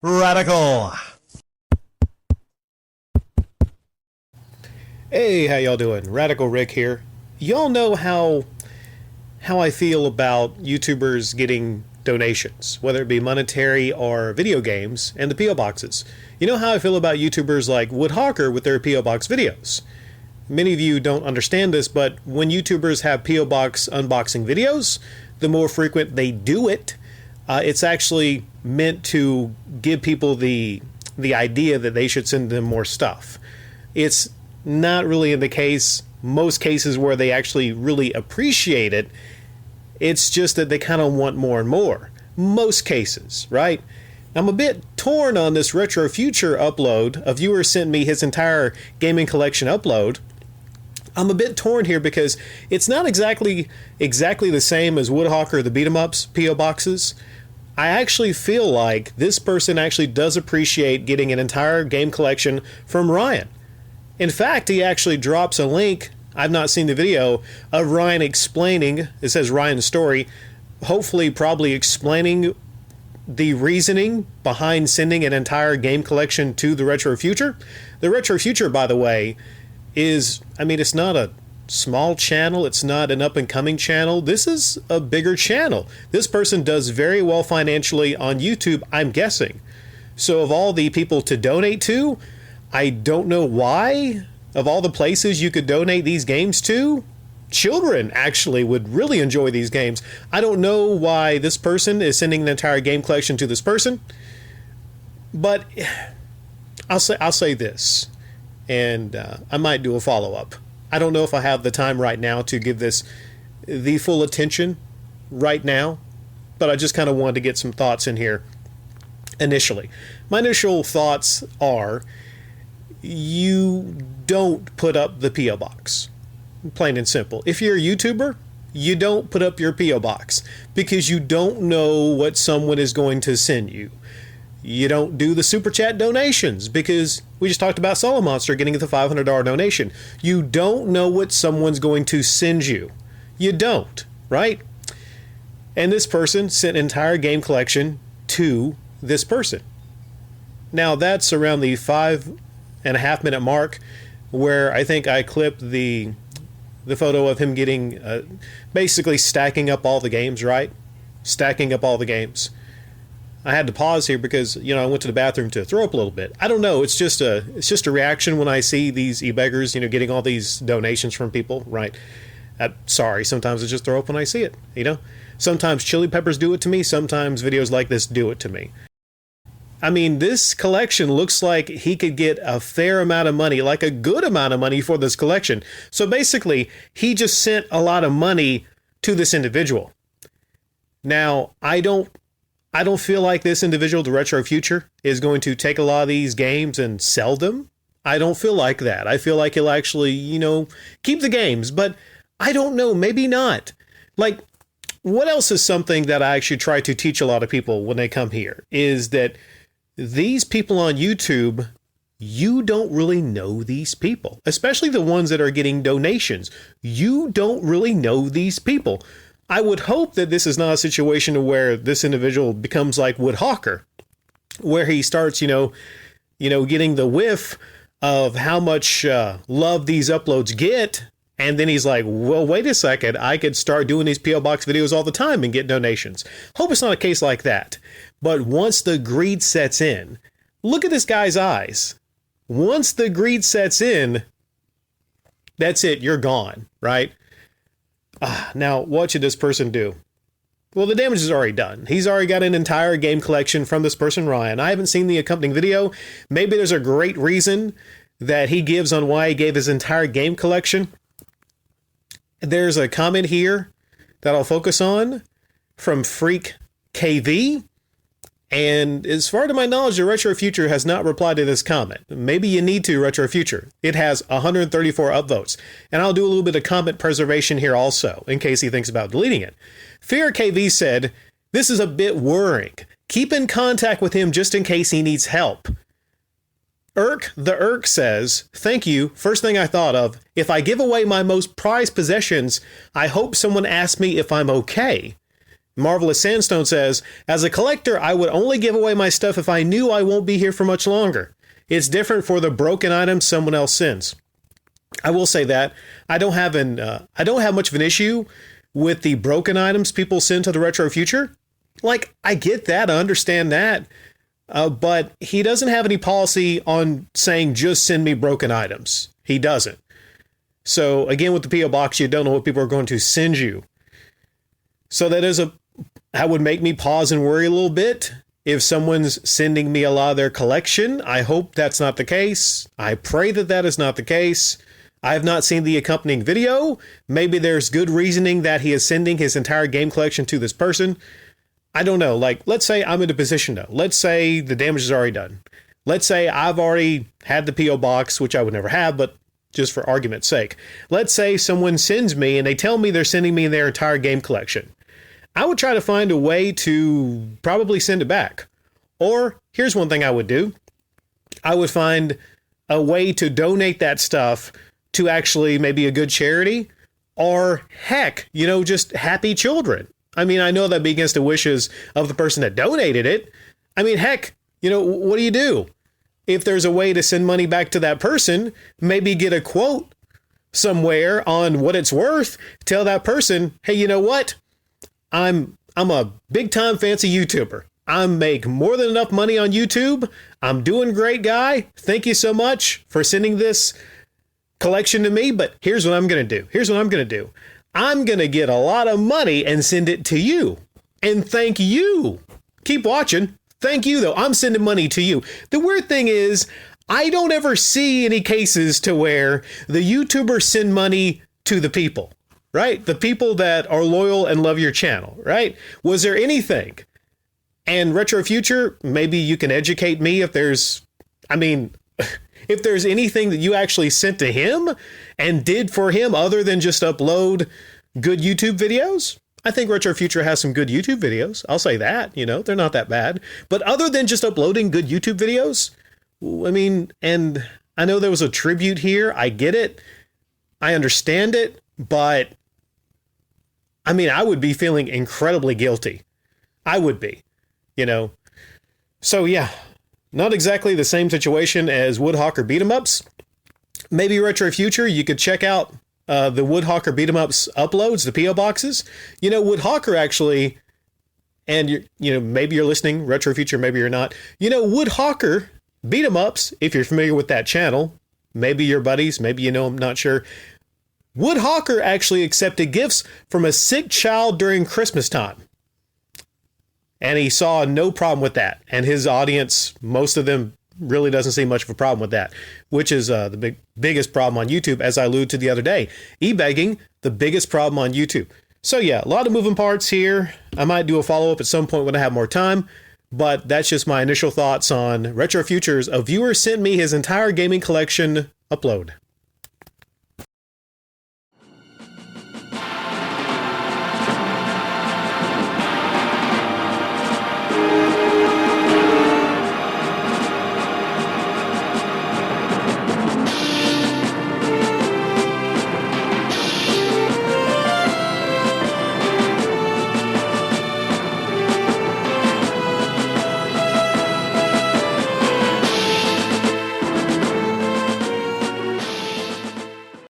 Radical. Hey, how y'all doing? Radical Rick here. Y'all know how I feel about YouTubers getting donations, whether it be monetary or video games, and the PO boxes. You know how I feel about YouTubers like Woodhawker with their PO box videos. Many of you don't understand this, but when YouTubers have PO box unboxing videos, the more frequent they do it, it's actually meant to give people the idea that they should send them more stuff. It's not really in the case, most cases where they actually really appreciate it. It's just that they kind of want more and more. Most cases, right? I'm a bit torn on this Retro Future upload. A viewer sent me his entire gaming collection upload. I'm a bit torn here because it's not exactly the same as Woodhawker, the beat 'em ups PO boxes. I actually feel like this person actually does appreciate getting an entire game collection from Ryan. In fact, he actually drops a link, I've not seen the video, of Ryan explaining, it says Ryan's story, hopefully probably explaining the reasoning behind sending an entire game collection to the Retro Future. The Retro Future, by the way, it's not a small channel, it's not an up-and-coming channel. This is a bigger channel. This person does very well financially on YouTube, I'm guessing. So of all the people to donate to, I don't know why, of all the places you could donate these games to, children actually would really enjoy these games. I don't know why this person is sending an entire game collection to this person, but I'll say this, and I might do a follow-up. I don't know if I have the time right now to give this the full attention right now, but I just kind of wanted to get some thoughts in here initially. My initial thoughts are, you don't put up the PO box. Plain and simple. If you're a YouTuber, you don't put up your PO box because you don't know what someone is going to send you. You don't do the super chat donations because we just talked about Solo Monster getting the $500 donation. You don't know what someone's going to send you. You don't, right? And this person sent an entire game collection to this person. Now that's around the 5.5 minute mark where I think I clipped the photo of him getting basically stacking up all the games, right? Stacking up all the games. I had to pause here because, I went to the bathroom to throw up a little bit. I don't know. It's just a reaction when I see these e-beggars, getting all these donations from people, right? Sorry, sometimes I just throw up when I see it, Sometimes Chili Peppers do it to me. Sometimes videos like this do it to me. I mean, this collection looks like he could get a fair amount of money, like a good amount of money for this collection. So basically, he just sent a lot of money to this individual. Now, I don't feel like this individual, the Retro Future, is going to take a lot of these games and sell them. I don't feel like that. I feel like he'll actually, keep the games, but I don't know, maybe not. Like, what else is something that I actually try to teach a lot of people when they come here is that these people on YouTube, you don't really know these people, especially the ones that are getting donations. You don't really know these people. I would hope that this is not a situation where this individual becomes like Woodhawker, where he starts, getting the whiff of how much love these uploads get. And then he's like, well, wait a second, I could start doing these PO Box videos all the time and get donations. Hope it's not a case like that. But once the greed sets in, look at this guy's eyes. Once the greed sets in, that's it, you're gone, right? Now, what should this person do? Well, the damage is already done. He's already got an entire game collection from this person, Ryan. I haven't seen the accompanying video. Maybe there's a great reason that he gives on why he gave his entire game collection. There's a comment here that I'll focus on from Freak KV. And as far to my knowledge, the Retro Future has not replied to this comment. Maybe you need to, Retro Future. It has 134 upvotes. And I'll do a little bit of comment preservation here also, in case he thinks about deleting it. Fear KV said, this is a bit worrying. Keep in contact with him just in case he needs help. The Irk says, thank you. First thing I thought of, if I give away my most prized possessions, I hope someone asks me if I'm okay. Marvelous Sandstone says, as a collector, I would only give away my stuff if I knew I won't be here for much longer. It's different for the broken items someone else sends. I will say that I don't have much of an issue with the broken items people send to the Retro Future. Like, I get that, I understand that, but he doesn't have any policy on saying just send me broken items. He doesn't. So again, with the P.O. Box, you don't know what people are going to send you. So that would make me pause and worry a little bit. If someone's sending me a lot of their collection, I hope that's not the case. I pray that that is not the case. I have not seen the accompanying video. Maybe there's good reasoning that he is sending his entire game collection to this person. I don't know. Like, let's say I'm in a position though. Let's say the damage is already done. Let's say I've already had the P.O. Box, which I would never have, but just for argument's sake. Let's say someone sends me and they tell me they're sending me their entire game collection. I would try to find a way to probably send it back. Or here's one thing I would do. I would find a way to donate that stuff to actually maybe a good charity, or heck, just Happy Children. I mean, I know that'd be against the wishes of the person that donated it. I mean, heck, what do? If there's a way to send money back to that person, maybe get a quote somewhere on what it's worth. Tell that person, hey, you know what? I'm a big time fancy YouTuber. I make more than enough money on YouTube. I'm doing great, guy. Thank you so much for sending this collection to me. But here's what I'm going to do. I'm going to get a lot of money and send it to you. And thank you. Keep watching. Thank you, though. I'm sending money to you. The weird thing is, I don't ever see any cases to where the YouTubers send money to the people, right? The people that are loyal and love your channel, right? Was there anything? And Retro Future, maybe you can educate me if there's anything that you actually sent to him and did for him other than just upload good YouTube videos. I think Retro Future has some good YouTube videos. I'll say that, they're not that bad. But other than just uploading good YouTube videos, and I know there was a tribute here. I get it. I understand it. But, I would be feeling incredibly guilty. I would be, So, yeah, not exactly the same situation as Woodhawker beat-em-ups. Maybe Retro Future, you could check out the Woodhawker beat-em-ups uploads, the P.O. boxes. Woodhawker actually, and maybe you're listening, Retro Future, maybe you're not. Woodhawker beat-em-ups, if you're familiar with that channel, maybe your buddies, maybe I'm not sure. Woodhawker actually accepted gifts from a sick child during Christmas time. And he saw no problem with that. And his audience, most of them, really doesn't see much of a problem with that, which is the biggest problem on YouTube, as I alluded to the other day. E-begging, the biggest problem on YouTube. So yeah, a lot of moving parts here. I might do a follow-up at some point when I have more time, but that's just my initial thoughts on Retro Futures. A viewer sent me his entire gaming collection upload.